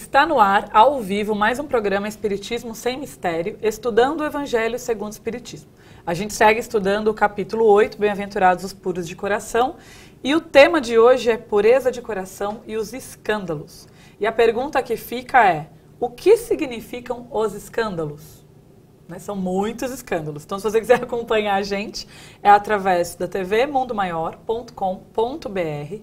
Está no ar, ao vivo, mais um programa Espiritismo Sem Mistério, estudando o Evangelho segundo o Espiritismo. A gente segue estudando o capítulo 8, Bem-aventurados os puros de coração, e o tema de hoje é pureza de coração e os escândalos. E a pergunta que fica é, o que significam os escândalos? São muitos escândalos. Então, se você quiser acompanhar a gente, é através da tvmundomaior.com.br.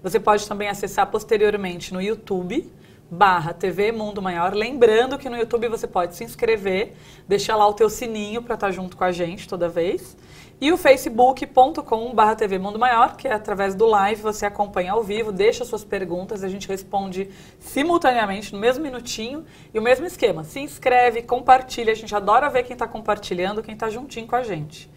Você pode também acessar posteriormente no YouTube, /TV Mundo Maior. Lembrando que no YouTube você pode se inscrever, deixar lá o teu sininho para estar junto com a gente toda vez. E o facebook.com/TV Mundo Maior, que é através do live, você acompanha ao vivo, deixa suas perguntas, a gente responde simultaneamente, no mesmo minutinho. E o mesmo esquema, se inscreve, compartilha, a gente adora ver quem está compartilhando, quem está juntinho com a gente.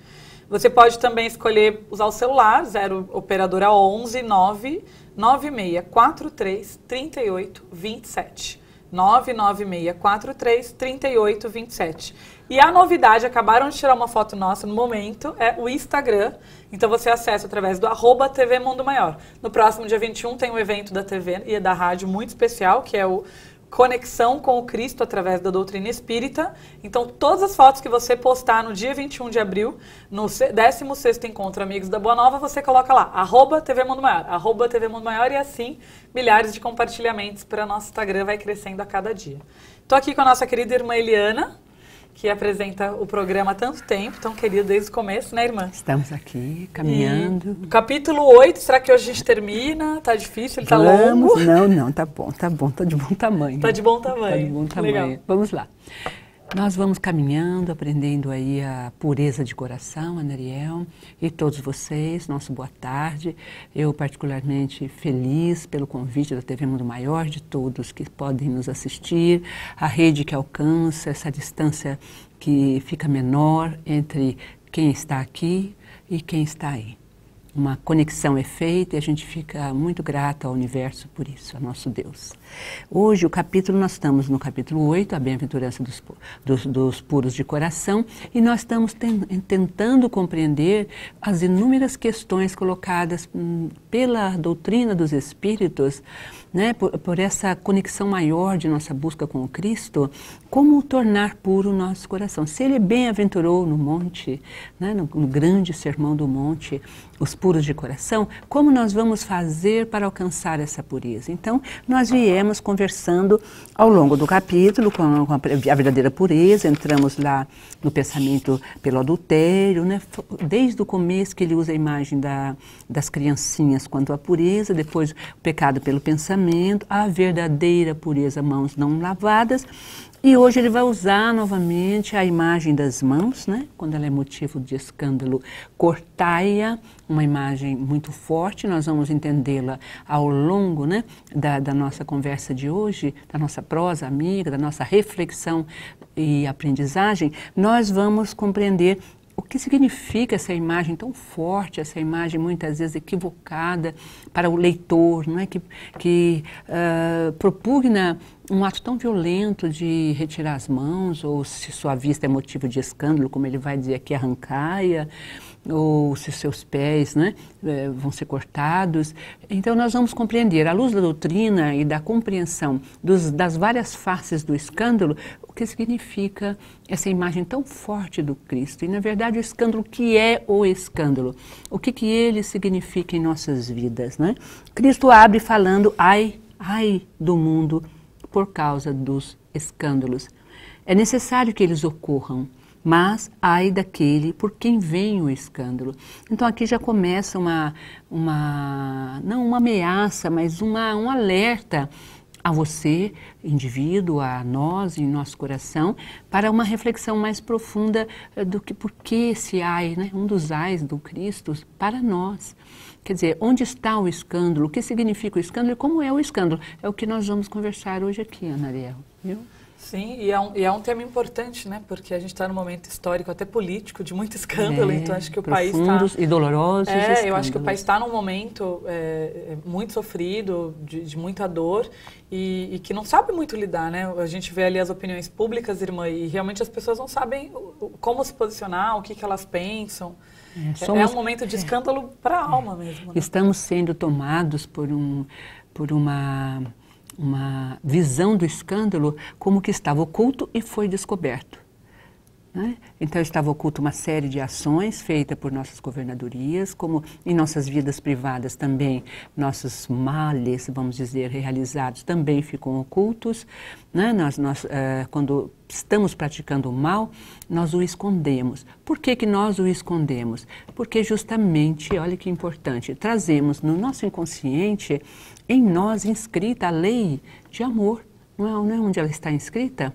Você pode também escolher usar o celular, 0 operadora 11 99643 3827. 99643 3827. E a novidade, acabaram de tirar uma foto nossa no momento, é o Instagram. Então você acessa através do @TV Mundo Maior. No próximo dia 21 tem um evento da TV e da rádio muito especial, que é o Conexão com o Cristo através da doutrina espírita. Então, todas as fotos que você postar no dia 21 de abril, no 16º Encontro Amigos da Boa Nova, você coloca lá, @TV Mundo Maior, @TV Mundo Maior, e assim, milhares de compartilhamentos para nosso Instagram vai crescendo a cada dia. Estou aqui com a nossa querida irmã Eliana, que apresenta o programa há tanto tempo, tão querida desde o começo, né, irmã? Estamos aqui, caminhando. E capítulo 8, será que hoje a gente termina? Tá difícil, ele tá longo? Não, tá bom, tá de bom tamanho. Tá de bom tamanho. Tá de bom tamanho. Legal. Vamos lá. Nós vamos caminhando, aprendendo aí a pureza de coração, Anariel, e todos vocês, nosso boa tarde. Eu particularmente feliz pelo convite da TV Mundo Maior, de todos que podem nos assistir, a rede que alcança, essa distância que fica menor entre quem está aqui e quem está aí. Uma conexão é feita e a gente fica muito grato ao universo por isso, ao nosso Deus. Hoje, nós estamos no capítulo 8, a bem-aventurança dos puros de coração, e nós estamos tentando compreender as inúmeras questões colocadas pela doutrina dos Espíritos, né, por essa conexão maior de nossa busca com o Cristo, como tornar puro o nosso coração. Se ele bem-aventurou no monte, né, no grande sermão do monte, os puros de coração, como nós vamos fazer para alcançar essa pureza? Então, nós viemos conversando ao longo do capítulo com a verdadeira pureza, entramos lá no pensamento pelo adultério, né, desde o começo que ele usa a imagem das criancinhas quanto à pureza, depois o pecado pelo pensamento, a verdadeira pureza, mãos não lavadas. E hoje ele vai usar novamente a imagem das mãos, né? Quando ela é motivo de escândalo, cortai-a, uma imagem muito forte. Nós vamos entendê-la ao longo, né, da nossa conversa de hoje, da nossa prosa amiga, da nossa reflexão e aprendizagem. Nós vamos compreender o que significa essa imagem tão forte, essa imagem muitas vezes equivocada para o leitor, não é? que propugna um ato tão violento de retirar as mãos, ou se sua vista é motivo de escândalo, como ele vai dizer aqui, arrancai-a, ou se seus pés, né, vão ser cortados. Então nós vamos compreender, à luz da doutrina e da compreensão das várias faces do escândalo, o que significa essa imagem tão forte do Cristo. E na verdade o escândalo, que é o escândalo? O que ele significa em nossas vidas, né? Cristo abre falando, ai do mundo por causa dos escândalos. É necessário que eles ocorram, mas ai daquele por quem vem o escândalo. Então aqui já começa não uma ameaça, mas um alerta a você, indivíduo, a nós, em nosso coração, para uma reflexão mais profunda do que por que esse ai, né, um dos ais do Cristo para nós. Quer dizer, onde está o escândalo? O que significa o escândalo e como é o escândalo? É o que nós vamos conversar hoje aqui, Anariel, viu? Sim, e é um tema importante, né? Porque a gente está num momento histórico, até político, de muito escândalo. Então acho que o país está... profundos e dolorosos escândalos. Eu acho que o país está num momento muito sofrido, de muita dor, e que não sabe muito lidar, né? A gente vê ali as opiniões públicas, irmã, e realmente as pessoas não sabem como se posicionar, o que elas pensam. É um momento de escândalo para a alma mesmo. Né? Estamos sendo tomados por uma uma visão do escândalo como que estava oculto e foi descoberto. Né? Então estava oculto uma série de ações feitas por nossas governadorias, como em nossas vidas privadas também, nossos males, vamos dizer, realizados também ficam ocultos. Né? Quando estamos praticando o mal, nós o escondemos. Por que que nós o escondemos? Porque justamente, olha que importante, trazemos no nosso inconsciente, em nós inscrita a lei de amor. Não é onde ela está inscrita?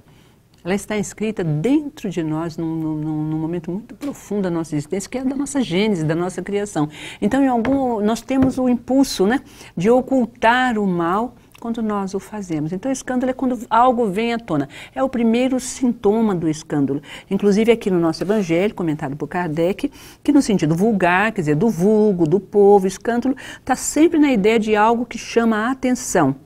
Ela está inscrita dentro de nós, num momento muito profundo da nossa existência, que é da nossa gênese, da nossa criação. Então, nós temos o impulso, né, de ocultar o mal quando nós o fazemos. Então, o escândalo é quando algo vem à tona. É o primeiro sintoma do escândalo. Inclusive, aqui no nosso evangelho, comentado por Kardec, que no sentido vulgar, quer dizer, do vulgo, do povo, escândalo, está sempre na ideia de algo que chama a atenção.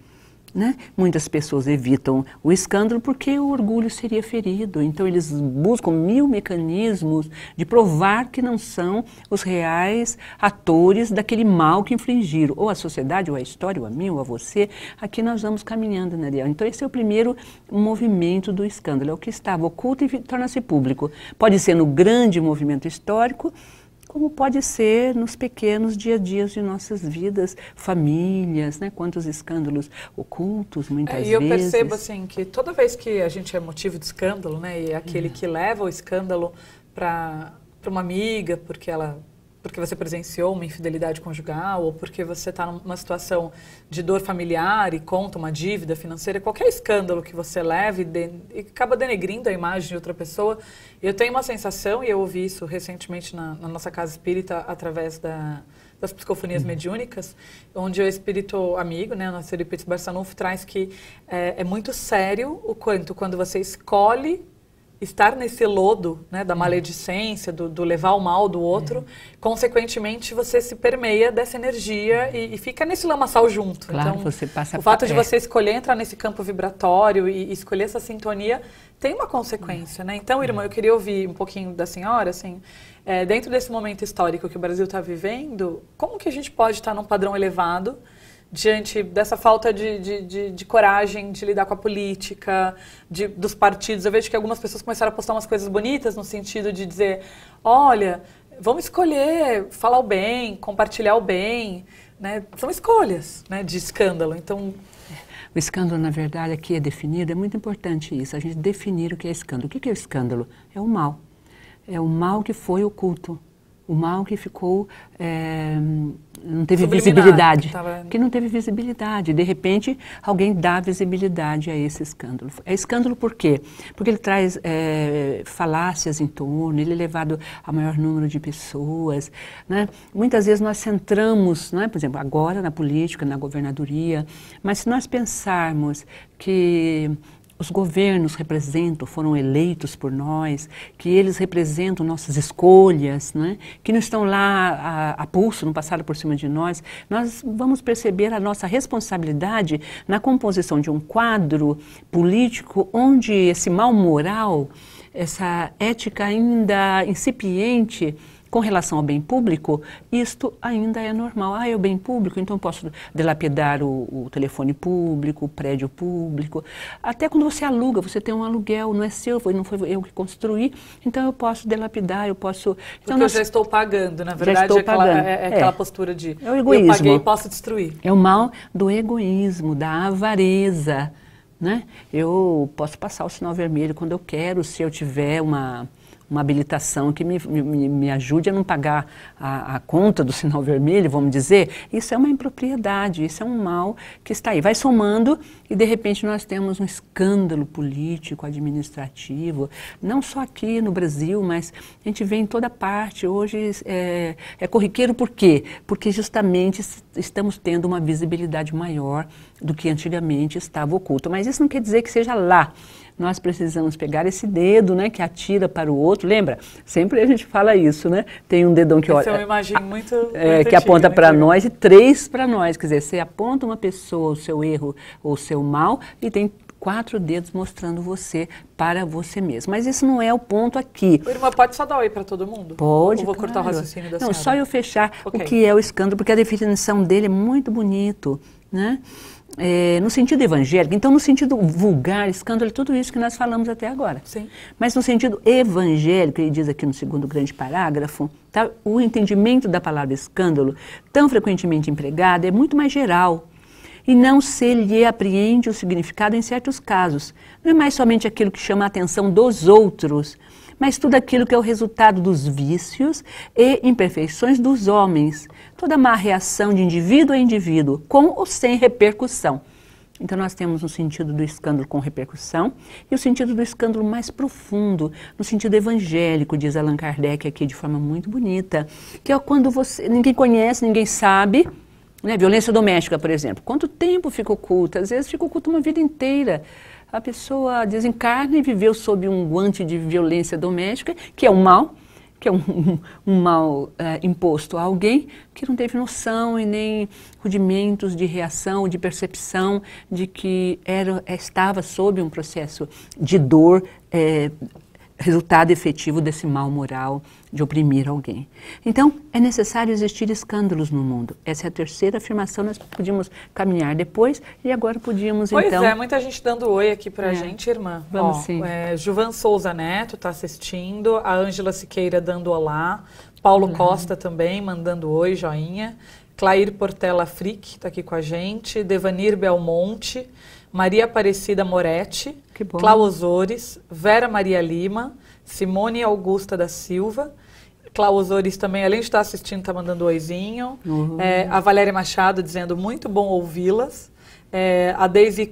Né? Muitas pessoas evitam o escândalo porque o orgulho seria ferido. Então eles buscam 1000 mecanismos de provar que não são os reais atores daquele mal que infligiram, ou a sociedade, ou a história, ou a mim, ou a você. Aqui nós vamos caminhando, né, Ariel? Então esse é o primeiro movimento do escândalo, é o que estava oculto e torna-se público. Pode ser no grande movimento histórico, como pode ser nos pequenos dia a dias de nossas vidas, famílias, né? Quantos escândalos ocultos, muitas vezes. E eu percebo, assim, que toda vez que a gente é motivo de escândalo, né? E é aquele que leva o escândalo para uma amiga, porque você presenciou uma infidelidade conjugal, ou porque você está numa situação de dor familiar e conta uma dívida financeira, qualquer escândalo que você leve e acaba denegrindo a imagem de outra pessoa. Eu tenho uma sensação, e eu ouvi isso recentemente na nossa casa espírita, através das psicofonias mediúnicas, onde o espírito amigo, né, o nosso Euripides Barçanufo, traz que é muito sério o quando você escolhe estar nesse lodo, né, da maledicência, do levar o mal do outro, consequentemente você se permeia dessa energia e fica nesse lamaçal junto. Claro, então, você passa o fato de você escolher entrar nesse campo vibratório e escolher essa sintonia tem uma consequência, né? Então, irmã, eu queria ouvir um pouquinho da senhora, assim, dentro desse momento histórico que o Brasil está vivendo, como que a gente pode estar num padrão elevado diante dessa falta de coragem de lidar com a política, dos partidos? Eu vejo que algumas pessoas começaram a postar umas coisas bonitas no sentido de dizer, olha, vamos escolher falar o bem, compartilhar o bem, né? São escolhas, né, de escândalo. Então, o escândalo, na verdade, aqui é definido, é muito importante isso, a gente definir o que é escândalo. O que é o escândalo? É o mal. É o mal que foi oculto. O mal que ficou, não teve visibilidade, que não teve visibilidade. De repente, alguém dá visibilidade a esse escândalo. É escândalo por quê? Porque ele traz falácias em torno, ele é levado a maior número de pessoas. Né? Muitas vezes nós centramos, né, por exemplo, agora na política, na governadoria, mas se nós pensarmos que os governos foram eleitos por nós, que eles representam nossas escolhas, né? Que não estão lá a pulso, não passaram por cima de nós vamos perceber a nossa responsabilidade na composição de um quadro político onde esse mal moral, essa ética ainda incipiente, com relação ao bem público, isto ainda é normal. É o bem público, então eu posso dilapidar o telefone público, o prédio público. Até quando você aluga, você tem um aluguel, não é seu, não foi eu que construí, então eu posso dilapidar, eu posso... Então, porque eu já estou pagando, na verdade, aquela postura de é o egoísmo. Eu paguei e posso destruir. É o mal do egoísmo, da avareza. Né? Eu posso passar o sinal vermelho quando eu quero, se eu tiver uma habilitação que me ajude a não pagar a conta do sinal vermelho, vamos dizer, isso é uma impropriedade, isso é um mal que está aí. Vai somando e, de repente, nós temos um escândalo político, administrativo, não só aqui no Brasil, mas a gente vê em toda parte. Hoje é corriqueiro por quê? Porque justamente estamos tendo uma visibilidade maior do que antigamente estava oculto. Mas isso não quer dizer que seja lá. Nós precisamos pegar esse dedo, né, que atira para o outro. Lembra? Sempre a gente fala isso, né? Tem um dedão que olha... Essa é uma imagem muito que aponta para nós e 3 para nós. Quer dizer, você aponta uma pessoa, o seu erro ou o seu mal, e tem 4 dedos mostrando você para você mesmo. Mas isso não é o ponto aqui. O irmã, pode só dar oi para todo mundo? Pode, Ou vou cortar o raciocínio da senhora? Não, só eu fechar o que é o escândalo, porque a definição dele é muito bonito, né? no sentido evangélico, então no sentido vulgar, escândalo é tudo isso que nós falamos até agora. Sim. Mas no sentido evangélico, ele diz aqui no segundo grande parágrafo, tá, o entendimento da palavra escândalo, tão frequentemente empregada, é muito mais geral. E não se lhe apreende o significado em certos casos. Não é mais somente aquilo que chama a atenção dos outros, mas tudo aquilo que é o resultado dos vícios e imperfeições dos homens. Toda má reação de indivíduo a indivíduo, com ou sem repercussão. Então nós temos o sentido do escândalo com repercussão e o sentido do escândalo mais profundo, no sentido evangélico, diz Allan Kardec aqui de forma muito bonita, que é quando ninguém conhece, ninguém sabe, né? Violência doméstica, por exemplo. Quanto tempo fica oculta? Às vezes fica oculta uma vida inteira. A pessoa desencarna e viveu sob um guante de violência doméstica, que é um mal, que é um mal imposto a alguém que não teve noção e nem rudimentos de reação, de percepção de que estava sob um processo de dor, resultado efetivo desse mal moral de oprimir alguém. Então, é necessário existir escândalos no mundo. Essa é a terceira afirmação, nós podíamos caminhar depois e agora podíamos pois então... Pois é, muita gente dando oi aqui pra gente, irmã. Vamos sim. Juvan Souza Neto está assistindo, a Ângela Siqueira dando olá, Paulo Costa também mandando oi, joinha, Clair Portela Frick está aqui com a gente, Devanir Belmonte, Maria Aparecida Moretti, Cláudio Osores, Vera Maria Lima, Simone Augusta da Silva, Cláudio Osores também, além de estar assistindo, está mandando um oizinho, a Valéria Machado dizendo muito bom ouvi-las, a Deise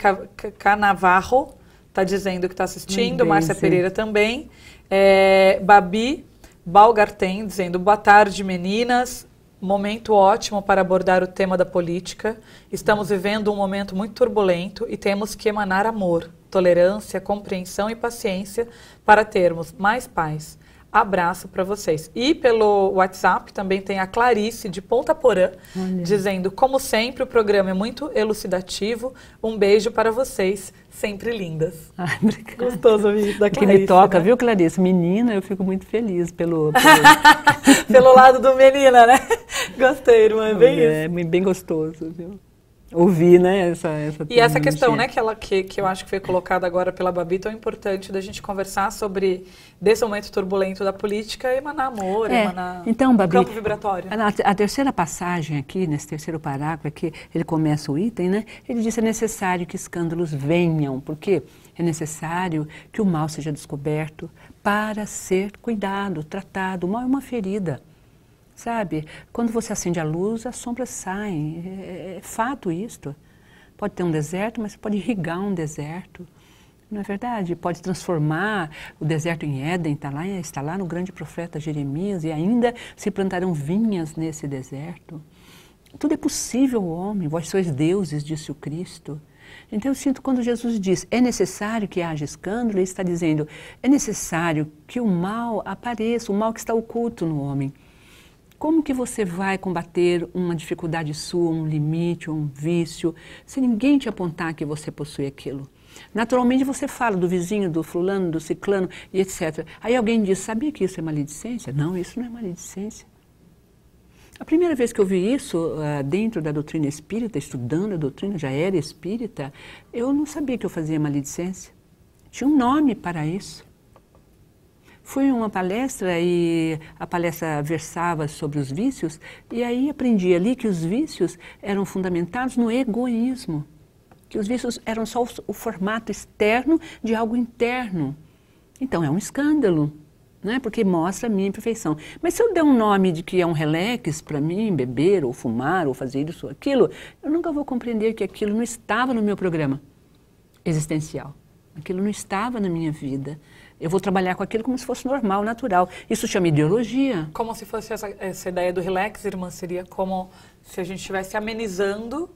Canavarro está dizendo que está assistindo, Márcia Pereira também, Babi Balgarten dizendo boa tarde meninas, momento ótimo para abordar o tema da política. Estamos vivendo um momento muito turbulento e temos que emanar amor, tolerância, compreensão e paciência para termos mais paz. Abraço para vocês. E pelo WhatsApp também tem a Clarice de Ponta Porã, dizendo, como sempre, o programa é muito elucidativo. Um beijo para vocês, sempre lindas. Ai, obrigada. Gostoso ouvir da Clarice. Que me toca, né? Viu, Clarice? Menina, eu fico muito feliz pelo pelo lado do menina, né? Gostei, irmã, é bem isso. É bem gostoso, viu? Ouvir, né, e essa questão, né, que eu acho que foi colocada agora pela Babi, tão importante da gente conversar sobre desse momento turbulento da política, emanar amor, emanar então, Babi, campo vibratório. A terceira passagem aqui, nesse terceiro parágrafo aqui, ele começa o item, né, ele diz que é necessário que escândalos venham, porque é necessário que o mal seja descoberto para ser cuidado, tratado. O mal é uma ferida. Sabe, quando você acende a luz, as sombras saem, é fato isto. Pode ter um deserto, mas pode irrigar um deserto, não é verdade? Pode transformar o deserto em Éden, está lá no grande profeta Jeremias, e ainda se plantarão vinhas nesse deserto. Tudo é possível ao homem, vós sois deuses, disse o Cristo. Então eu sinto quando Jesus diz, é necessário que haja escândalo, ele está dizendo, é necessário que o mal apareça, o mal que está oculto no homem. Como que você vai combater uma dificuldade sua, um limite, um vício, se ninguém te apontar que você possui aquilo? Naturalmente você fala do vizinho, do fulano, do ciclano e etc. Aí alguém diz, sabia que isso é maledicência? Não, isso não é maledicência. A primeira vez que eu vi isso dentro da doutrina espírita, estudando a doutrina, já era espírita, eu não sabia que eu fazia maledicência. Tinha um nome para isso. Fui em uma palestra e a palestra versava sobre os vícios e aí aprendi ali que os vícios eram fundamentados no egoísmo, que os vícios eram só o formato externo de algo interno. Então é um escândalo, né? Porque mostra a minha imperfeição. Mas se eu der um nome de que é um relax para mim, beber ou fumar ou fazer isso ou aquilo, eu nunca vou compreender que aquilo não estava no meu programa existencial. Aquilo não estava na minha vida. Eu vou trabalhar com aquilo como se fosse normal, natural. Isso chama ideologia. Como se fosse essa ideia do relax, irmã, seria como se a gente estivesse amenizando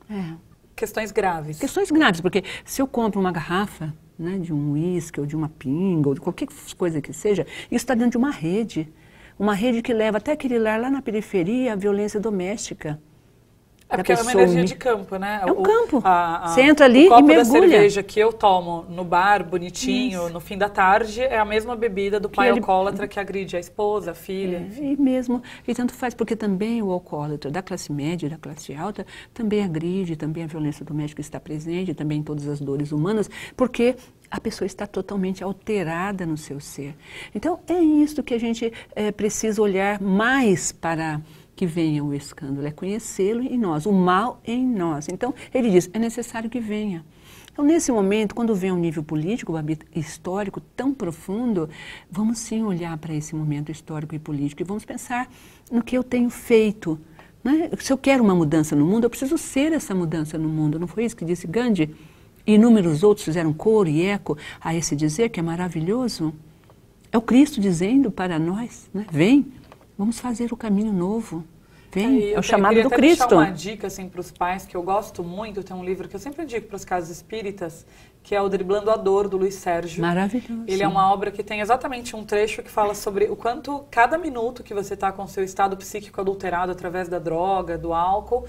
questões graves. Questões graves, porque se eu compro uma garrafa, né, de um uísque ou de uma pinga ou de qualquer coisa que seja, isso está dentro de uma rede. Uma rede que leva até aquele lar lá na periferia à violência doméstica. É porque é uma energia de campo, né? É um campo. Você entra ali e mergulha. O copo da cerveja que eu tomo no bar, bonitinho, no fim da tarde, é a mesma bebida do pai alcoólatra que agride a esposa, a filha. E mesmo, e tanto faz, porque também o alcoólatra da classe média e da classe alta também agride, também a violência doméstica está presente, também todas as dores humanas, porque a pessoa está totalmente alterada no seu ser. Então, é isso que a gente precisa olhar mais para que venha o escândalo, é conhecê-lo em nós, o mal em nós. Então, ele diz, é necessário que venha. Então, nesse momento, quando vem um nível político, histórico tão profundo, vamos sim olhar para esse momento histórico e político e vamos pensar no que eu tenho feito. Né? Se eu quero uma mudança no mundo, eu preciso ser essa mudança no mundo. Não foi isso que disse Gandhi? E inúmeros outros fizeram coro e eco a esse dizer que é maravilhoso. É o Cristo dizendo para nós, né? Vem, vamos fazer o caminho novo. Vem, é o chamado do Cristo. Eu queria uma dica assim, para os pais, que eu gosto muito, tem um livro que eu sempre indico para as casas espíritas, que é o Driblando a Dor, do Luiz Sérgio. Maravilhoso. Ele é uma obra que tem exatamente um trecho que fala sobre o quanto cada minuto que você está com o seu estado psíquico adulterado através da droga, do álcool,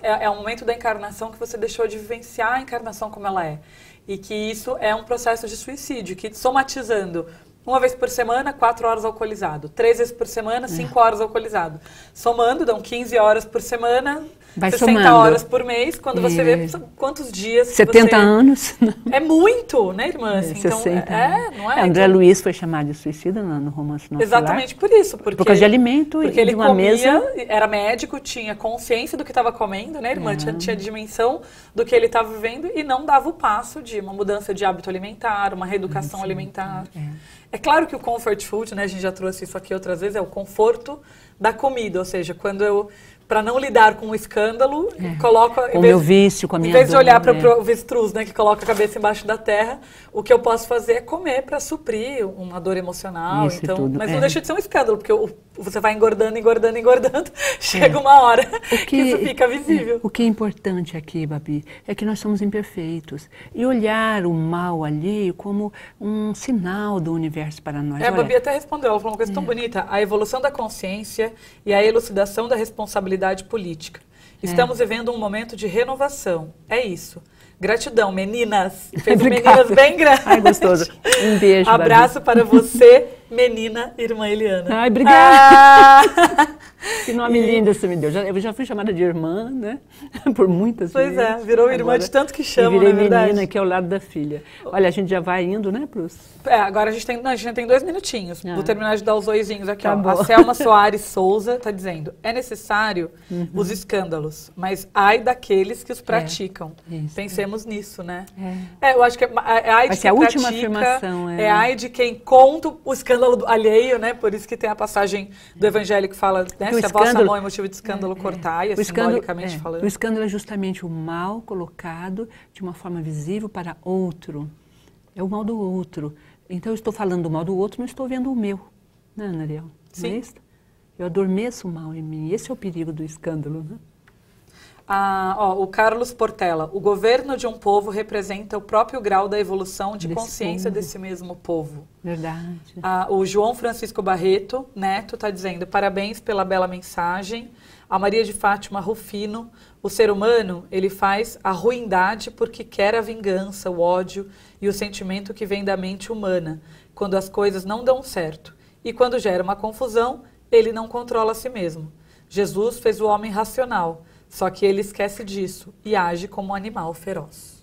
é um momento da encarnação que você deixou de vivenciar a encarnação como ela é. E que isso é um processo de suicídio, que somatizando 1 vez por semana, 4 horas alcoolizado. 3 vezes por semana, 5 horas alcoolizado. Somando, dão 15 horas por semana, vai 60 somando. Horas por mês. Quando você vê quantos dias... 70 anos. É muito, né, irmã? Assim, 60 então, não é? André Luiz foi chamado de suicida no romance Nosso Exatamente Lar. por isso. Por causa de alimento e ele de uma comia, mesa. Era médico, tinha consciência do que estava comendo, né, irmã? Tinha dimensão do que ele estava vivendo e não dava o passo de uma mudança de hábito alimentar, uma reeducação alimentar. É claro que o comfort food, né, a gente já trouxe isso aqui outras vezes, é o conforto da comida, ou seja, quando eu, para não lidar com o escândalo, coloco... Com o meu vício, com a minha Em vez de dor, olhar para o avestruz, né, que coloca a cabeça embaixo da terra, o que eu posso fazer é comer para suprir uma dor emocional. Isso então, tudo, mas não deixa de ser um escândalo, porque você vai engordando, chega uma hora que isso fica visível. O que é importante aqui, Babi, é que nós somos imperfeitos. E olhar o mal alheio como um sinal do universo para nós. A Babi até respondeu, ela falou uma coisa tão bonita, a evolução da consciência e a elucidação da responsabilidade política. Estamos vivendo um momento de renovação, é isso. Gratidão, meninas. Fez meninas bem grandes. Ai, gostoso. Um beijo, abraço para você, menina irmã Eliana. Ai, obrigada. Que nome lindo você me deu. Eu já fui chamada de irmã, né? Por muitas vezes. Pois é, virou irmã agora, de tanto que chama, virei na verdade. menina aqui ao lado da filha. Olha, a gente já vai indo, né, pros... Agora a gente tem 2 minutinhos. Vou terminar de dar os oizinhos aqui. Tá bom. A Selma Soares Souza está dizendo, é necessário os escândalos, mas ai daqueles que os praticam. Pensemos nisso, né? Eu acho que é ai de quem a última pratica, afirmação. É ai de quem conta o escândalo alheio, né? Por isso que tem a passagem do Evangelho que fala, né? Se a vossa mão é motivo de escândalo, cortai, simbolicamente falando. O escândalo é justamente o mal colocado de uma forma visível para outro. É o mal do outro. Então, eu estou falando do mal do outro, não estou vendo o meu. Né, Ana Ariel? Sim. Não é isso? Eu adormeço o mal em mim. Esse é o perigo do escândalo, né? O Carlos Portela, o governo de um povo representa o próprio grau da evolução de consciência desse mesmo povo. Verdade. O João Francisco Barreto, neto, está dizendo, parabéns pela bela mensagem. A Maria de Fátima Rufino, o ser humano, ele faz a ruindade porque quer a vingança, o ódio e o sentimento que vem da mente humana, quando as coisas não dão certo. E quando gera uma confusão, ele não controla a si mesmo. Jesus fez o homem racional, só que ele esquece disso e age como um animal feroz.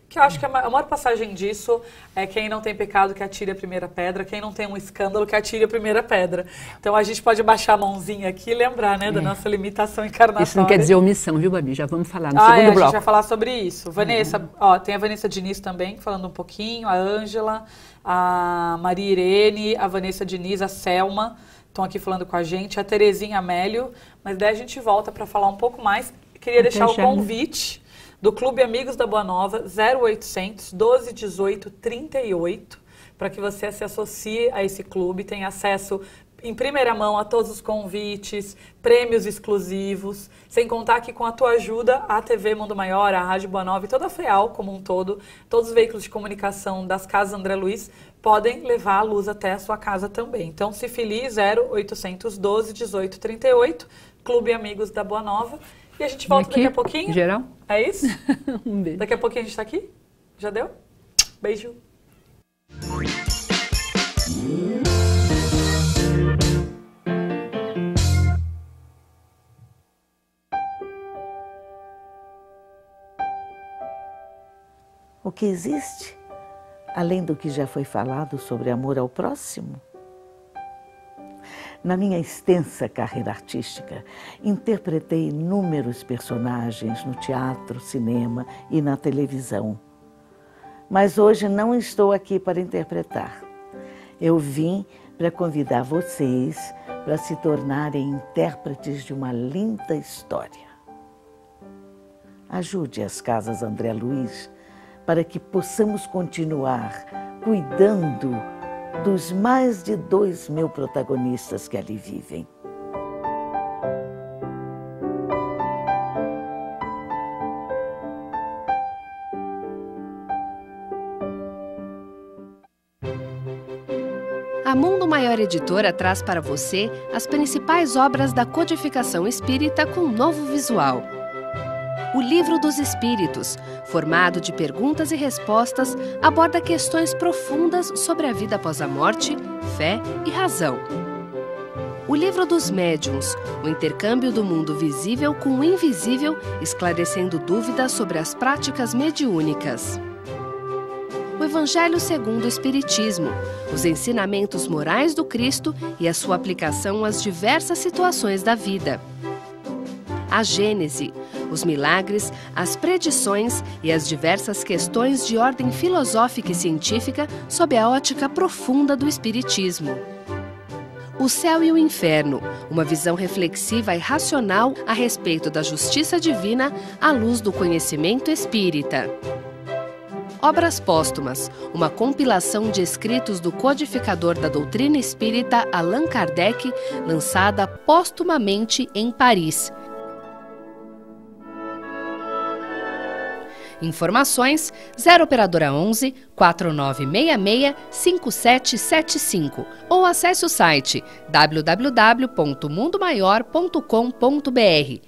Que eu acho que a maior passagem disso é quem não tem pecado que atire a primeira pedra, quem não tem um escândalo que atire a primeira pedra. Então a gente pode baixar a mãozinha aqui e lembrar, né, da nossa limitação encarnatória. Isso não quer dizer omissão, viu, Babi? Já vamos falar no segundo bloco. A gente vai falar sobre isso. Vanessa, tem a Vanessa Diniz também, falando um pouquinho, a Ângela, a Maria Irene, a Vanessa Diniz, a Selma, estão aqui falando com a gente, a Terezinha Amélio, mas daí a gente volta para falar um pouco mais. Queria deixar o convite do Clube Amigos da Boa Nova, 0800 12 18 38, para que você se associe a esse clube, tenha acesso em primeira mão a todos os convites, prêmios exclusivos, sem contar que com a tua ajuda, a TV Mundo Maior, a Rádio Boa Nova e toda a FEAL como um todo, todos os veículos de comunicação das casas André Luiz, podem levar a luz até a sua casa também. Então, se filie 0800 12 18 38, Clube Amigos da Boa Nova. E a gente volta daqui a pouquinho. Geral? É isso? Um beijo. Daqui a pouquinho a gente tá aqui. Já deu? Beijo. O que existe, além do que já foi falado sobre amor ao próximo? Na minha extensa carreira artística, interpretei inúmeros personagens no teatro, cinema e na televisão. Mas hoje não estou aqui para interpretar. Eu vim para convidar vocês para se tornarem intérpretes de uma linda história. Ajude as Casas André Luiz para que possamos continuar cuidando dos mais de 2.000 protagonistas que ali vivem. A Mundo Maior Editora traz para você as principais obras da codificação espírita com novo visual. O Livro dos Espíritos, formado de perguntas e respostas, aborda questões profundas sobre a vida após a morte, fé e razão. O Livro dos Médiuns, o intercâmbio do mundo visível com o invisível, esclarecendo dúvidas sobre as práticas mediúnicas. O Evangelho segundo o Espiritismo, os ensinamentos morais do Cristo e a sua aplicação às diversas situações da vida. A Gênese, os milagres, as predições e as diversas questões de ordem filosófica e científica sob a ótica profunda do Espiritismo. O Céu e o Inferno, uma visão reflexiva e racional a respeito da justiça divina à luz do conhecimento espírita. Obras Póstumas, uma compilação de escritos do codificador da doutrina espírita Allan Kardec, lançada póstumamente em Paris. Informações 0 operadora 11 4966 5775 ou acesse o site www.mundomaior.com.br.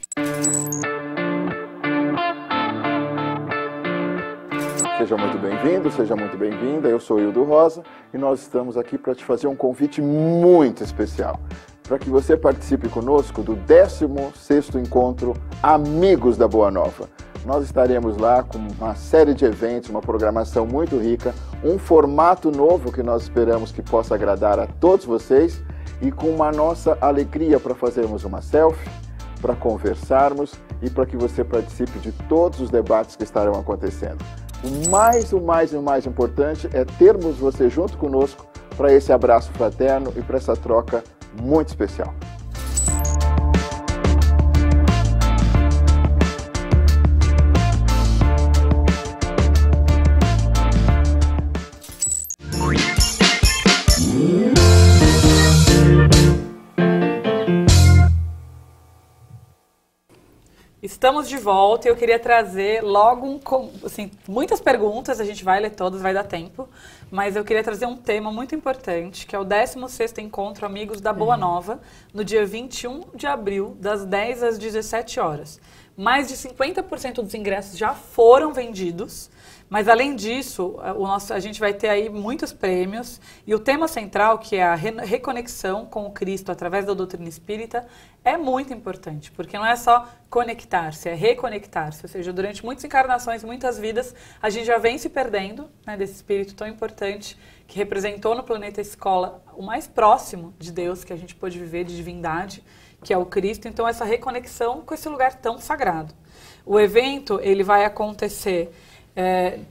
Seja muito bem-vindo, seja muito bem-vinda. Eu sou Hildo Rosa e nós estamos aqui para te fazer um convite muito especial, para que você participe conosco do 16º encontro Amigos da Boa Nova. Nós estaremos lá com uma série de eventos, uma programação muito rica, um formato novo que nós esperamos que possa agradar a todos vocês e com uma nossa alegria para fazermos uma selfie, para conversarmos e para que você participe de todos os debates que estarão acontecendo. O mais importante é termos você junto conosco para esse abraço fraterno e para essa troca muito especial. Estamos de volta e eu queria trazer logo muitas perguntas, a gente vai ler todas, vai dar tempo, mas eu queria trazer um tema muito importante, que é o 16º Encontro Amigos da Boa Nova, no dia 21 de abril, das 10 às 17 horas. Mais de 50% dos ingressos já foram vendidos, mas além disso, a gente vai ter aí muitos prêmios e o tema central, que é a reconexão com o Cristo através da doutrina espírita, é muito importante, porque não é só conectar-se, é reconectar-se, ou seja, durante muitas encarnações, muitas vidas, a gente já vem se perdendo, né, desse espírito tão importante que representou no planeta Escola o mais próximo de Deus que a gente pôde viver, de divindade, que é o Cristo. Então, essa reconexão com esse lugar tão sagrado. O evento, ele vai acontecer...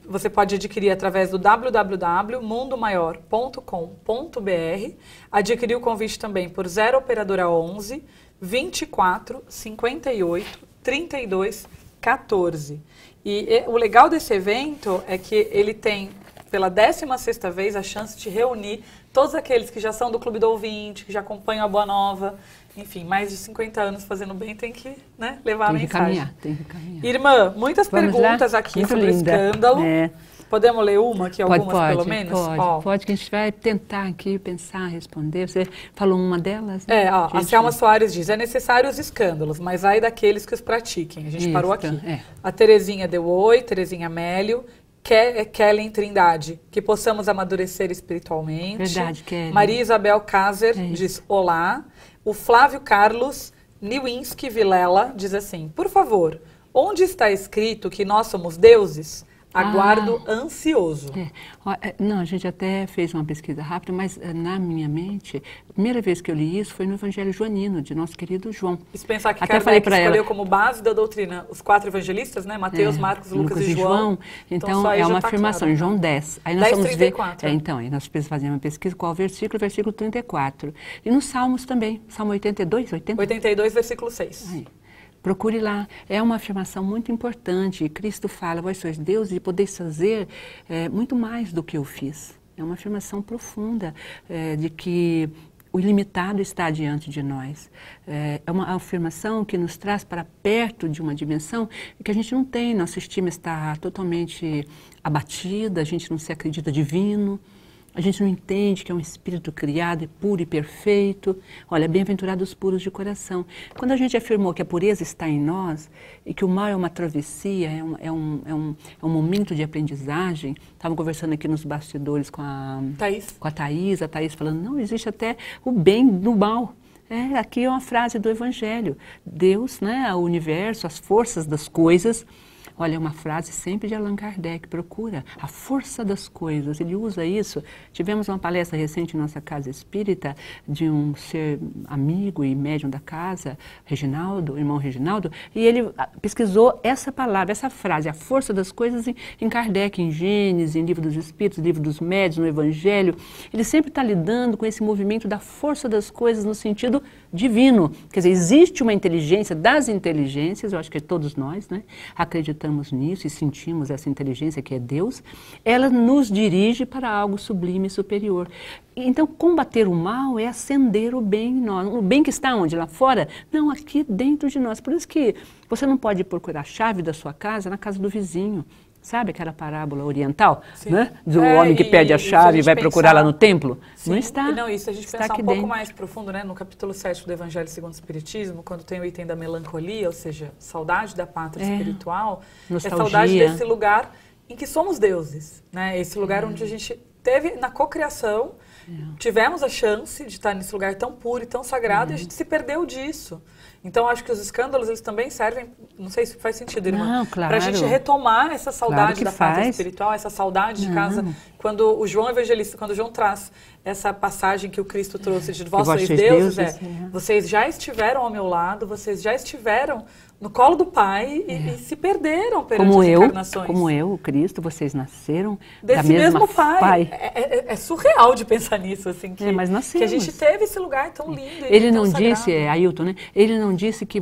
você pode adquirir através do www.mundomaior.com.br, adquirir o convite também por 0 operadora 11 24 58 32 14. E o legal desse evento é que ele tem, pela 16ª vez, a chance de reunir todos aqueles que já são do Clube do Ouvinte, que já acompanham a Boa Nova. Enfim, mais de 50 anos fazendo bem, tem que, né, levar a mensagem. Tem que caminhar. Irmã, muitas perguntas aqui sobre o escândalo. Podemos ler uma aqui, algumas pelo menos? Pode, que a gente vai tentar aqui pensar, responder. Você falou uma delas? Né? A Selma Soares diz, é necessário os escândalos, mas ai daqueles que os pratiquem. A gente parou aqui. A Terezinha deu oi, Terezinha Mélio. Kellen Trindade, que possamos amadurecer espiritualmente. Verdade, Kelly. Maria Isabel Kazer diz olá. O Flávio Carlos Niwinski Vilela diz assim, por favor, onde está escrito que nós somos deuses? Aguardo ansioso. Não, a gente até fez uma pesquisa rápida, mas na minha mente, a primeira vez que eu li isso foi no Evangelho Joanino, de nosso querido João. E se pensar que Kardec escolheu como base da doutrina os 4 evangelistas, né? Mateus, Marcos, Lucas e João. Então é uma afirmação, claro, em João 10. Aí nós 10, vamos 34. ver. Então, aí nós fazemos uma pesquisa, qual versículo? Versículo 34. E nos Salmos também, Salmo 82, 82, versículo 6. Aí. Procure lá. É uma afirmação muito importante. Cristo fala, vós sois Deus e podeis fazer muito mais do que eu fiz. É uma afirmação profunda de que o ilimitado está diante de nós. É uma afirmação que nos traz para perto de uma dimensão que a gente não tem. Nossa estima está totalmente abatida, a gente não se acredita divino. A gente não entende que é um espírito criado, puro e perfeito. Olha, bem-aventurados os puros de coração. Quando a gente afirmou que a pureza está em nós e que o mal é uma travessia, é um momento de aprendizagem, estavam conversando aqui nos bastidores com a Thaís, a Thaís falando, não, existe até o bem do mal. Aqui é uma frase do Evangelho. Deus, né, o universo, as forças das coisas. Olha, é uma frase sempre de Allan Kardec, procura a força das coisas, ele usa isso. Tivemos uma palestra recente em nossa casa espírita de um ser amigo e médium da casa, Reginaldo, o irmão Reginaldo, e ele pesquisou essa palavra, essa frase, a força das coisas em Kardec, em Gênesis, em Livro dos Espíritos, Livro dos Médiuns, no Evangelho. Ele sempre está lidando com esse movimento da força das coisas no sentido divino. Quer dizer, existe uma inteligência das inteligências, eu acho que todos nós, né, acreditamos nisso e sentimos essa inteligência que é Deus, ela nos dirige para algo sublime e superior. Então, combater o mal é acender o bem em nós. O bem que está onde? Lá fora? Não, aqui dentro de nós. Por isso que você não pode procurar a chave da sua casa na casa do vizinho. Sabe aquela parábola oriental, né? Do homem que perde a chave e vai procurar lá no templo? Sim. Não está. Não, isso a gente pensar um pouco mais profundo, né? No capítulo 7 do Evangelho segundo o Espiritismo, quando tem o item da melancolia, ou seja, saudade da pátria espiritual, nostalgia. É saudade desse lugar em que somos deuses, né? Esse lugar onde a gente teve na cocriação, tivemos a chance de estar nesse lugar tão puro e tão sagrado e a gente se perdeu disso. Então, acho que os escândalos, eles também servem, não sei se faz sentido, irmã, não, claro. para a gente retomar essa saudade da pátria faz. espiritual, essa saudade de casa. Quando o João Evangelista, quando o João traz essa passagem que o Cristo trouxe de vós sois deuses, vocês já estiveram ao meu lado, vocês já estiveram no colo do Pai e se perderam perante as encarnações. Como eu, o Cristo, vocês nasceram desse da mesma mesmo Pai. É surreal de pensar nisso, assim, que, mas nascemos. Que a gente teve esse lugar tão lindo. Ele tão não sagrado. disse, Ailton, né? Ele não disse que...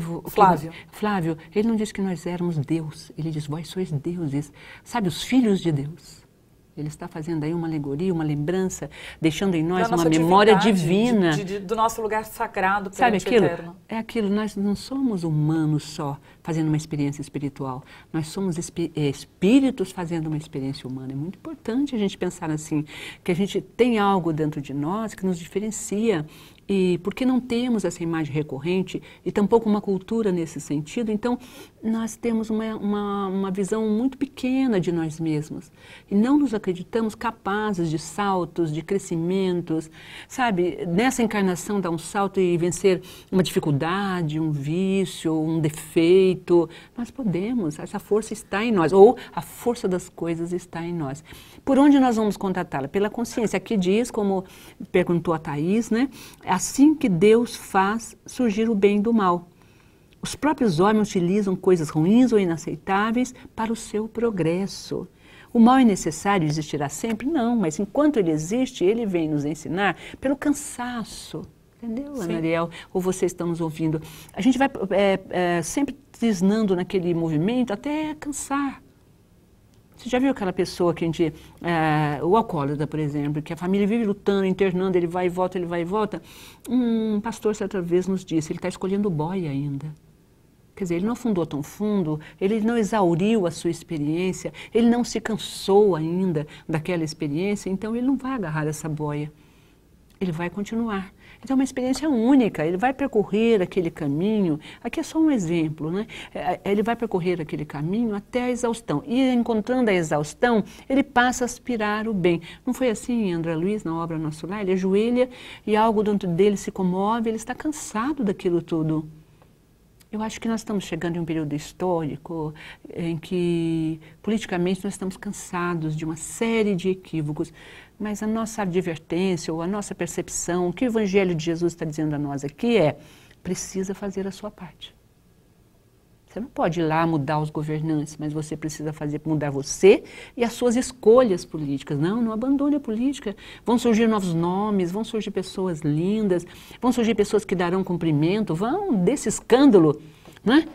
Flávio, ele não disse que nós éramos Deus. Ele diz, vós sois deuses. Sabe, os filhos de Deus. Ele está fazendo aí uma alegoria, uma lembrança, deixando em nós uma memória divina. Do nosso lugar sagrado perante aquilo? o eterno. É aquilo, nós não somos humanos só fazendo uma experiência espiritual. Nós somos espíritos fazendo uma experiência humana. É muito importante a gente pensar assim, que a gente tem algo dentro de nós que nos diferencia. E porque não temos essa imagem recorrente e tampouco uma cultura nesse sentido, então nós temos uma visão muito pequena de nós mesmos. E não nos acreditamos capazes de saltos, de crescimentos, sabe? Nessa encarnação dar um salto e vencer uma dificuldade, um vício, um defeito. Nós podemos, essa força está em nós, ou a força das coisas está em nós. Por onde nós vamos contatá-la? Pela consciência. Aqui diz, como perguntou a Thaís, né? Assim que Deus faz surgir o bem do mal. Os próprios homens utilizam coisas ruins ou inaceitáveis para o seu progresso. O mal é necessário, existirá sempre? Não, mas enquanto ele existe, ele vem nos ensinar pelo cansaço. Entendeu, Ana Ariel? Ou vocês estão nos ouvindo? A gente vai sempre trisnando naquele movimento até cansar. Você já viu aquela pessoa que a gente... o alcoólatra, por exemplo, que a família vive lutando, internando, ele vai e volta, ele vai e volta. Um pastor certa vez nos disse, ele está escolhendo o boy ainda. Quer dizer, ele não afundou tão fundo, ele não exauriu a sua experiência, ele não se cansou ainda daquela experiência, então ele não vai agarrar essa boia. Ele vai continuar. Então é uma experiência única, ele vai percorrer aquele caminho, aqui é só um exemplo, né? Ele vai percorrer aquele caminho até a exaustão. E encontrando a exaustão, ele passa a aspirar o bem. Não foi assim, André Luiz, na obra Nosso Lar? Ele ajoelha e algo dentro dele se comove, ele está cansado daquilo tudo. Eu acho que nós estamos chegando em um período histórico em que, politicamente, nós estamos cansados de uma série de equívocos, mas a nossa advertência ou a nossa percepção, o que o Evangelho de Jesus está dizendo a nós aqui é: precisa fazer a sua parte. Você não pode ir lá mudar os governantes, mas você precisa mudar você e as suas escolhas políticas. Não abandone a política. Vão surgir novos nomes, vão surgir pessoas lindas, vão surgir pessoas que darão cumprimento, vão desse escândalo, né?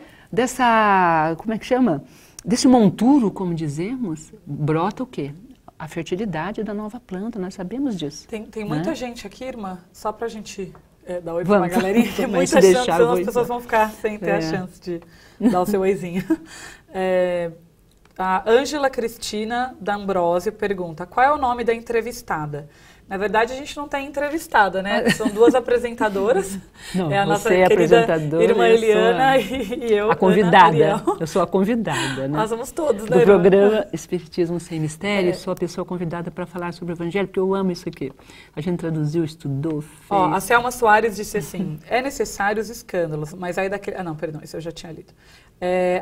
Como é que chama? Desse monturo, como dizemos, brota o quê? A fertilidade da nova planta, nós sabemos disso. Tem muita gente aqui, irmã, só pra gente dar oi pra uma galerinha, que muita chance, senão as pessoas vão ficar sem ter a chance de dar o seu oizinho. A Ângela Cristina D'Ambrosio pergunta: qual é o nome da entrevistada? Na verdade, a gente não tem entrevistada, né? São duas apresentadoras. Não, é a nossa querida apresentadora, irmã Eliana e eu, a convidada. Eu sou a convidada, né? Nós somos todos, né? Do programa Espiritismo Sem Mistério, sou a pessoa convidada para falar sobre o Evangelho, porque eu amo isso aqui. A gente traduziu, estudou, fez. A Selma Soares disse assim: é necessário os escândalos, mas aí daquele... não, perdão, isso eu já tinha lido.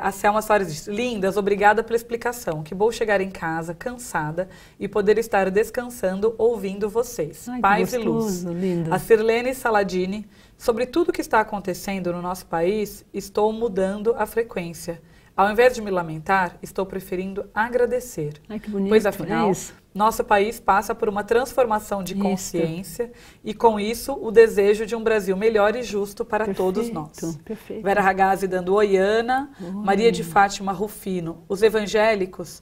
A Selma Soares disse: lindas, obrigada pela explicação. Que bom chegar em casa cansada e poder estar descansando ouvindo vocês. Ai, paz gostoso, e luz. Linda. A Sirlene Saladini: sobre tudo que está acontecendo no nosso país, estou mudando a frequência. Ao invés de me lamentar, estou preferindo agradecer. Ai, que bonito. Pois afinal, nosso país passa por uma transformação de consciência e, com isso, o desejo de um Brasil melhor e justo para todos nós. Perfeito. Vera Ragazzi dando oiana, Maria de Fátima Rufino. Os evangélicos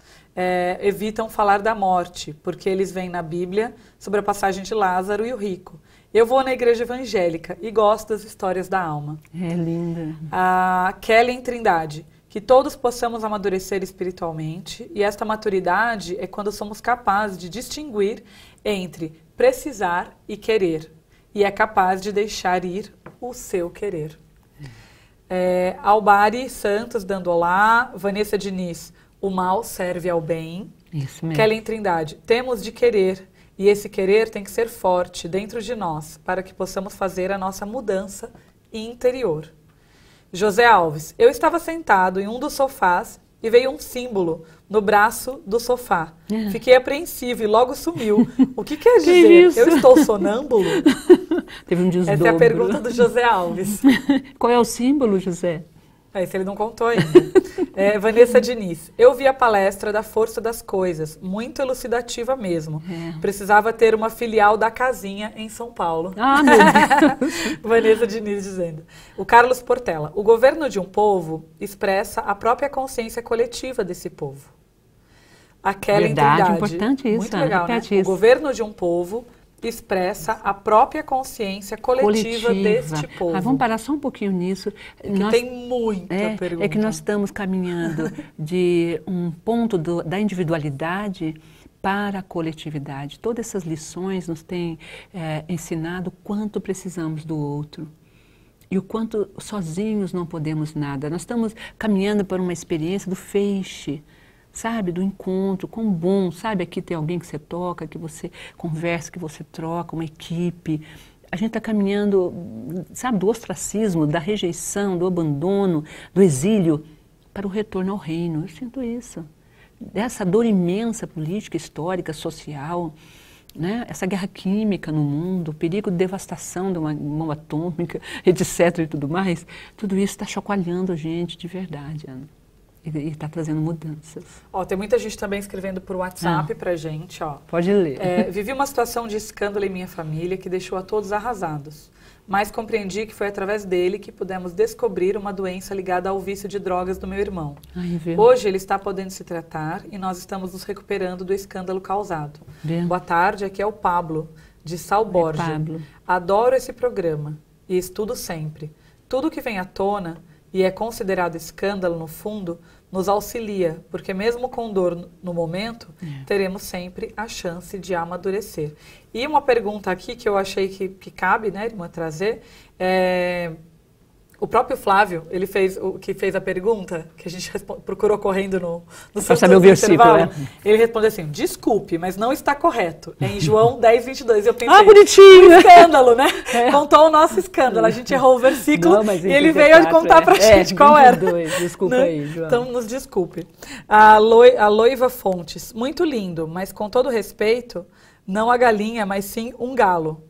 evitam falar da morte, porque eles veem na Bíblia sobre a passagem de Lázaro e o rico. Eu vou na igreja evangélica e gosto das histórias da alma. É linda. A Kelly Trindade: que todos possamos amadurecer espiritualmente, e esta maturidade é quando somos capazes de distinguir entre precisar e querer, e é capaz de deixar ir o seu querer. Albari Santos dando olá, Vanessa Diniz: o mal serve ao bem. Isso mesmo. Kelly Trindade: temos de querer, e esse querer tem que ser forte dentro de nós, para que possamos fazer a nossa mudança interior. José Alves: eu estava sentado em um dos sofás e veio um símbolo no braço do sofá. Fiquei apreensivo e logo sumiu. O que quer dizer? Isso? Eu estou sonâmbulo? Teve um desdobro. Essa é a pergunta do José Alves. Qual é o símbolo, José? Esse ele não contou ainda. Vanessa Diniz: eu vi a palestra da Força das Coisas, muito elucidativa mesmo. Precisava ter uma filial da Casinha em São Paulo. Ah, meu Deus. Vanessa Diniz dizendo. O Carlos Portela: o governo de um povo expressa a própria consciência coletiva desse povo. A Kelly Trindade: importante isso. muito legal, né? Isso. O governo de um povo expressa a própria consciência coletiva deste povo. Vamos parar só um pouquinho nisso. Tem muita pergunta. É que nós estamos caminhando de um ponto da individualidade para a coletividade. Todas essas lições nos têm ensinado o quanto precisamos do outro e o quanto sozinhos não podemos nada. Nós estamos caminhando para uma experiência do feixe, sabe, do encontro, quão bom, sabe, aqui tem alguém que você toca, que você conversa, que você troca, uma equipe. A gente está caminhando, sabe, do ostracismo, da rejeição, do abandono, do exílio, para o retorno ao reino. Eu sinto isso. Dessa dor imensa política, histórica, social, né? Essa guerra química no mundo, o perigo de devastação de uma bomba atômica, etc. e tudo mais, tudo isso está chacoalhando a gente de verdade, Ana. E está trazendo mudanças. Tem muita gente também escrevendo por WhatsApp pra gente. Pode ler. Vivi uma situação de escândalo em minha família que deixou a todos arrasados. Mas compreendi que foi através dele que pudemos descobrir uma doença ligada ao vício de drogas do meu irmão. Hoje ele está podendo se tratar e nós estamos nos recuperando do escândalo causado. Boa tarde, aqui é o Pablo, de Sal Borja. Pablo. Adoro esse programa e estudo sempre. Tudo que vem à tona e é considerado escândalo no fundo, nos auxilia, porque mesmo com dor no momento, teremos sempre a chance de amadurecer. E uma pergunta aqui que eu achei que cabe, né, irmã, trazer, o próprio Flávio, ele fez a pergunta, que a gente procurou correndo no para saber o versículo, né? Ele respondeu assim, desculpe, mas não está correto. É em João 10:22. Eu pensei, bonitinho! Um escândalo, né? Contou o nosso escândalo. A gente errou o versículo e ele veio contar pra gente qual era. Desculpa aí, João. Então, nos desculpe. A Loiva Fontes, muito lindo, mas com todo respeito, não a galinha, mas sim um galo.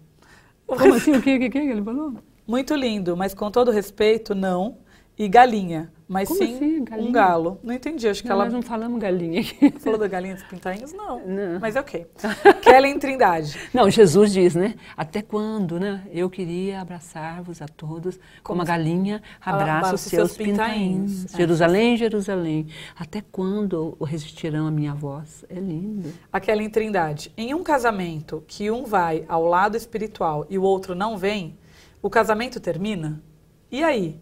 Como assim? O que ele falou? Muito lindo, mas com todo respeito, não. E galinha, mas como sim assim, galinha? Um galo. Não entendi, acho que não, ela... Nós não falamos galinha aqui. Falou da galinha dos pintainhos? Não. Mas ok. Kellen Trindade. Não, Jesus diz, né? Até quando, né? Eu queria abraçar-vos a todos como a galinha abraça os seus pintainhos. Jerusalém, Jerusalém, até quando resistirão a minha voz? É lindo. A Kellen Trindade. Em um casamento que um vai ao lado espiritual e o outro não vem, o casamento termina? E aí?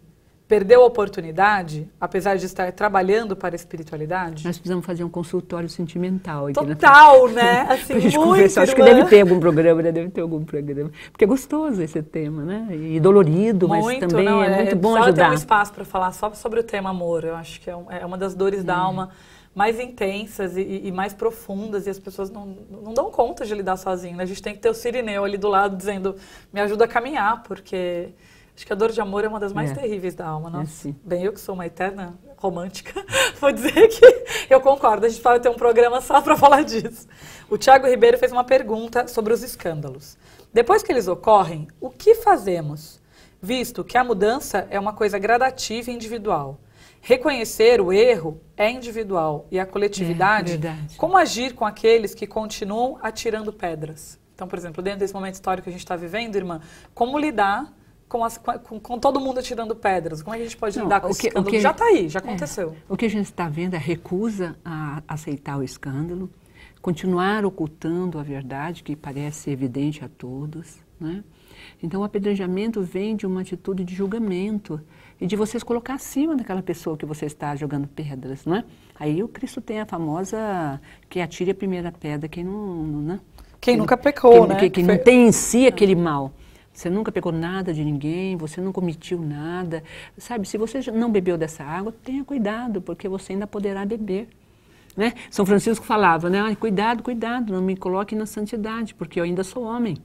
Perdeu a oportunidade, apesar de estar trabalhando para a espiritualidade? Nós precisamos fazer um consultório sentimental. Aqui, total, né? Assim, pra gente muito, conversar. Acho que deve ter algum programa, né? Deve ter algum programa. Porque é gostoso esse tema, né? E dolorido, mas também é muito bom ajudar. Ter um espaço para falar só sobre o tema amor. Eu acho que é uma das dores da alma mais intensas e mais profundas, e as pessoas não dão conta de lidar sozinhas, né? A gente tem que ter o Cirineu ali do lado dizendo, me ajuda a caminhar, porque acho que a dor de amor é uma das mais terríveis da alma. Nossa. Bem, eu que sou uma eterna romântica, vou dizer que eu concordo, a gente pode ter um programa só para falar disso. O Tiago Ribeiro fez uma pergunta sobre os escândalos. Depois que eles ocorrem, o que fazemos? Visto que a mudança é uma coisa gradativa e individual. Reconhecer o erro é individual e a coletividade, como agir com aqueles que continuam atirando pedras? Então, por exemplo, dentro desse momento histórico que a gente está vivendo, irmã, como lidar com todo mundo atirando pedras? Como é que a gente pode lidar com esse escândalo? Já está aí, já aconteceu. O que a gente está vendo é a recusa a aceitar o escândalo, continuar ocultando a verdade que parece evidente a todos, né? Então, o apedrejamento vem de uma atitude de julgamento e de você se colocar acima daquela pessoa que você está jogando pedras, não é? Aí o Cristo tem a famosa que atire a primeira pedra, quem não, né? Quem nunca pecou, né? Quem não tem em si aquele mal. Você nunca pegou nada de ninguém, você não cometeu nada. Sabe, se você não bebeu dessa água, tenha cuidado, porque você ainda poderá beber. Né? São Francisco falava, né? Cuidado, cuidado, não me coloque na santidade, porque eu ainda sou homem.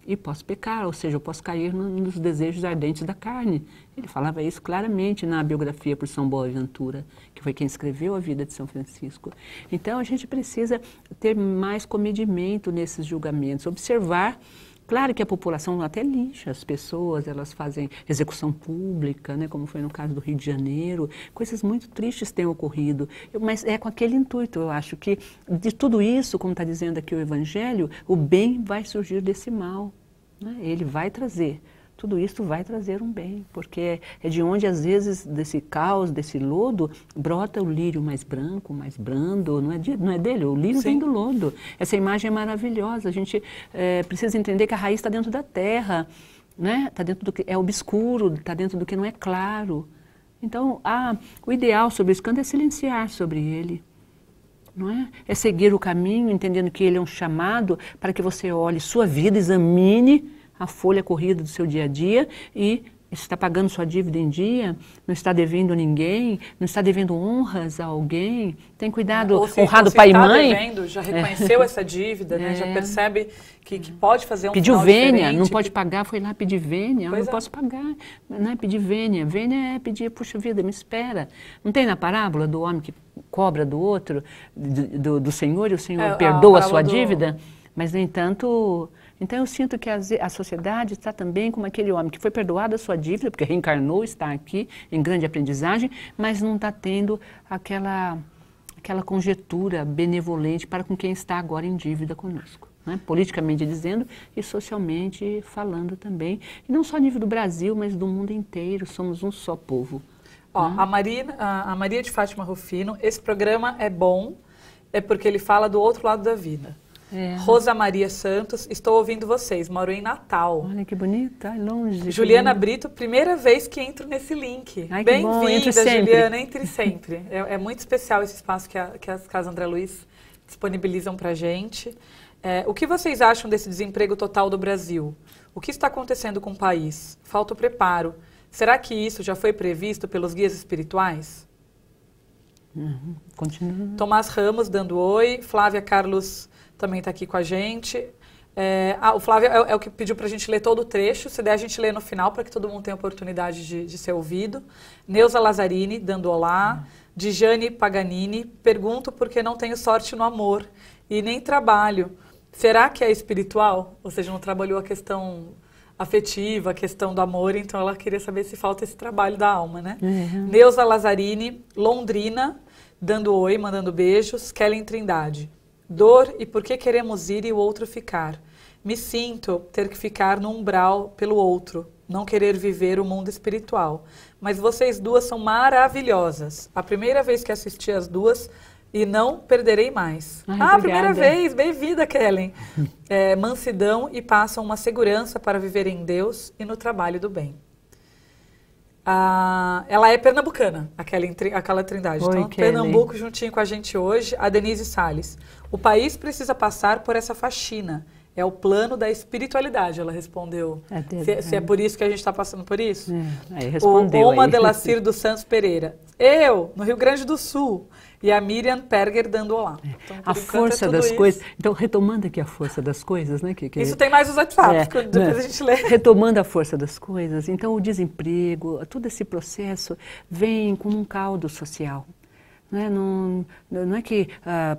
E posso pecar, ou seja, eu posso cair nos desejos ardentes da carne. Ele falava isso claramente na biografia por São Boaventura, que foi quem escreveu a vida de São Francisco. Então, a gente precisa ter mais comedimento nesses julgamentos, observar. Claro que a população até lincha as pessoas, elas fazem execução pública, né, como foi no caso do Rio de Janeiro, coisas muito tristes têm ocorrido, mas é com aquele intuito, eu acho que de tudo isso, como está dizendo aqui o Evangelho, o bem vai surgir desse mal, né? Ele vai trazer. Tudo isso vai trazer um bem, porque é de onde, às vezes, desse caos, desse lodo, brota o lírio mais branco, mais brando, não é dele, o lírio vem do lodo. Essa imagem é maravilhosa, a gente precisa entender que a raiz está dentro da terra, né? Está dentro do que é obscuro, está dentro do que não é claro. Então, o ideal sobre o escândalo é silenciar sobre ele. Não é? É seguir o caminho, entendendo que ele é um chamado para que você olhe sua vida, examine a folha corrida do seu dia a dia e está pagando sua dívida em dia, não está devendo a ninguém, não está devendo honras a alguém, tem cuidado, honrado pai e mãe. Devendo, já reconheceu essa dívida, né? Já percebe que pode fazer um pediu final vênia, diferente. Não pode pagar, foi lá pedir vênia, eu não posso pagar, não é pedir vênia. Vênia é pedir, puxa vida, me espera. Não tem na parábola do homem que cobra do outro, do Senhor, e o Senhor perdoa a sua dívida? Mas, no entanto... Então, eu sinto que a sociedade está também como aquele homem que foi perdoado a sua dívida, porque reencarnou, está aqui em grande aprendizagem, mas não está tendo aquela conjetura benevolente para com quem está agora em dívida conosco. Né? Politicamente dizendo e socialmente falando também. E não só a nível do Brasil, mas do mundo inteiro. Somos um só povo. Ó, a Maria de Fátima Rufino, esse programa é bom, é porque ele fala do outro lado da vida. Rosa Maria Santos, estou ouvindo vocês, moro em Natal. Olha que bonita, longe. Juliana Brito, primeira vez que entro nesse link. Bem-vinda, Juliana, entre sempre. É muito especial esse espaço que as Casas André Luiz disponibilizam pra gente. O que vocês acham desse desemprego total do Brasil? O que está acontecendo com o país? Falta o preparo. Será que isso já foi previsto pelos guias espirituais? Continua. Tomás Ramos dando oi. Flávia Carlos também está aqui com a gente. O Flávio é o que pediu para a gente ler todo o trecho. Se der, a gente lê no final para que todo mundo tenha oportunidade de ser ouvido. Neuza Lazzarini dando olá. Dijane Paganini, pergunto por que não tenho sorte no amor e nem trabalho. Será que é espiritual? Ou seja, não trabalhou a questão afetiva, a questão do amor, então ela queria saber se falta esse trabalho da alma, né? Neuza Lazzarini, Londrina, dando oi, mandando beijos. Kellen Trindade, dor e por que queremos ir e o outro ficar? Me sinto ter que ficar no umbral pelo outro, não querer viver o mundo espiritual. Mas vocês duas são maravilhosas. A primeira vez que assisti as duas e não perderei mais. Primeira vez, bem-vinda, Kellen. Mansidão e passam uma segurança para viver em Deus e no trabalho do bem. Ela é pernambucana, aquela Trindade. Oi, então, Kellen. Pernambuco juntinho com a gente hoje. A Denise Salles. O país precisa passar por essa faxina. É o plano da espiritualidade, ela respondeu. Se é por isso que a gente está passando por isso? Aí respondeu. Oma Delacir dos Santos Pereira. Eu, no Rio Grande do Sul. E a Miriam Perger dando olá. Então, a força das coisas. Então, retomando aqui a força das coisas, né? Isso tem mais os WhatsApps, que depois a gente lê. Retomando a força das coisas, então o desemprego, todo esse processo vem como um caldo social. Não é que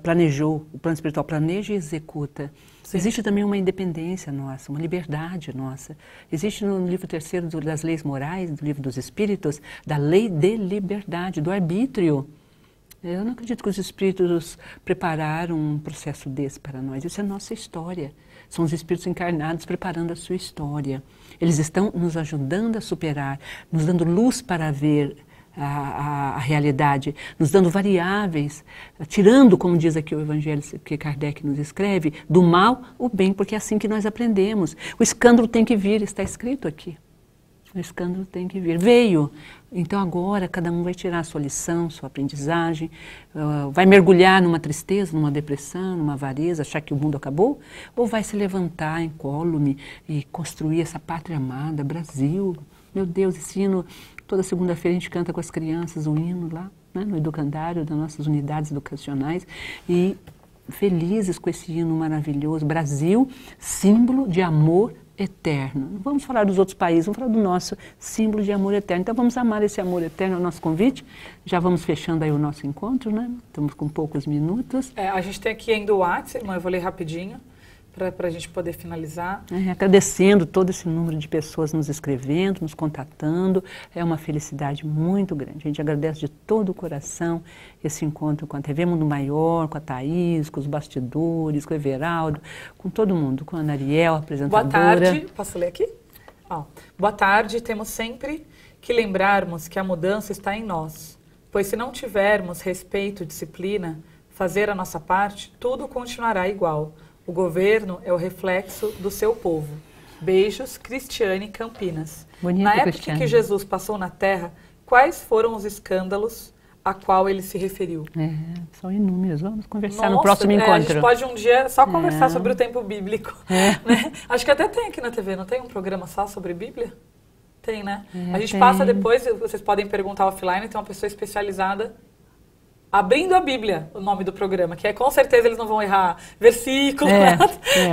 planejou, o plano espiritual planeja e executa. Sim. Existe também uma independência nossa, uma liberdade nossa. Existe no livro 3º das leis morais, do livro dos Espíritos, da lei de liberdade, do arbítrio. Eu não acredito que os espíritos prepararam um processo desse para nós. Isso é nossa história. São os espíritos encarnados preparando a sua história. Eles estão nos ajudando a superar, nos dando luz para ver a realidade, nos dando variáveis, tirando, como diz aqui o Evangelho que Kardec nos escreve, do mal o bem, porque é assim que nós aprendemos. O escândalo tem que vir, está escrito aqui. O escândalo tem que vir. Veio. Então agora cada um vai tirar a sua lição, sua aprendizagem, vai mergulhar numa tristeza, numa depressão, numa avareza, achar que o mundo acabou, ou vai se levantar incólume e construir essa pátria amada, Brasil. Meu Deus, esse hino, toda segunda-feira a gente canta com as crianças o hino lá, né, no educandário das nossas unidades educacionais, e felizes com esse hino maravilhoso. Brasil, símbolo de amor eterno. Não vamos falar dos outros países, vamos falar do nosso símbolo de amor eterno. Então vamos amar esse amor eterno, é o nosso convite. Já vamos fechando aí o nosso encontro, né? Estamos com poucos minutos. A gente tem aqui ainda o WhatsApp, mas eu vou ler rapidinho para a gente poder finalizar. Agradecendo todo esse número de pessoas nos escrevendo, nos contatando. É uma felicidade muito grande. A gente agradece de todo o coração esse encontro com a TV Mundo Maior, com a Thaís, com os bastidores, com o Everaldo, com todo mundo, com a Ana Ariel, a apresentadora. Boa tarde. Posso ler aqui? Boa tarde. Temos sempre que lembrarmos que a mudança está em nós, pois se não tivermos respeito e disciplina, fazer a nossa parte, tudo continuará igual. O governo é o reflexo do seu povo. Beijos, Cristiane Campinas. Bonito, na época Cristiane. que Jesus passou na Terra, quais foram os escândalos a qual ele se referiu? São inúmeros. Vamos conversar no próximo encontro. A gente pode um dia só conversar sobre o tempo bíblico. Né? Acho que até tem aqui na TV, não tem um programa só sobre Bíblia? Tem, né? A gente passa depois, vocês podem perguntar offline, tem uma pessoa especializada abrindo a Bíblia, o nome do programa, que com certeza eles não vão errar versículo,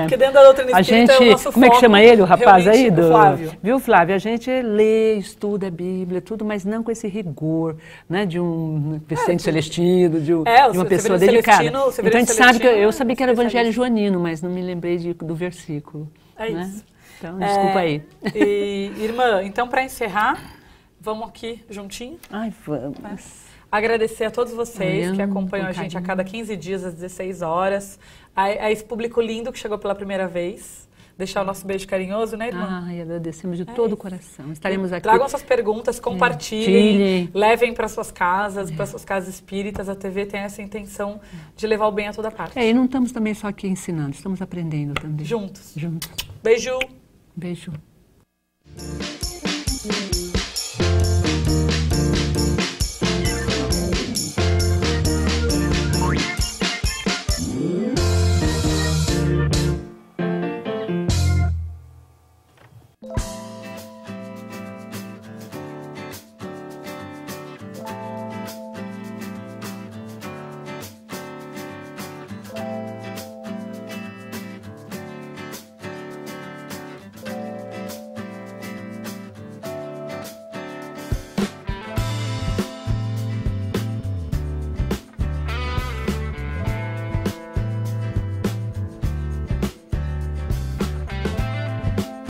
porque dentro da doutrina espírita é o nosso como foco. É que chama ele, o rapaz aí? Flávio. Viu, Flávio? A gente lê, estuda a Bíblia, tudo, mas não com esse rigor, né, de um Vicente Celestino, de uma pessoa dedicada. Então a gente sabe que eu sabia que era o Evangelho Joanino, mas não me lembrei do versículo. É né? isso. Então, desculpa aí. E, irmã, então para encerrar, vamos aqui juntinho? Ai, vamos. Agradecer a todos vocês que acompanham a gente a cada 15 dias, às 16 horas. A esse público lindo que chegou pela primeira vez. deixar o nosso beijo carinhoso, né, irmã? Ai, agradecemos de todo o coração. Estaremos aqui. Tragam suas perguntas, compartilhem, levem para suas casas, para suas casas espíritas. A TV tem essa intenção de levar o bem a toda parte. E não estamos também só aqui ensinando, estamos aprendendo também. Juntos. Juntos. Beijo. Beijo.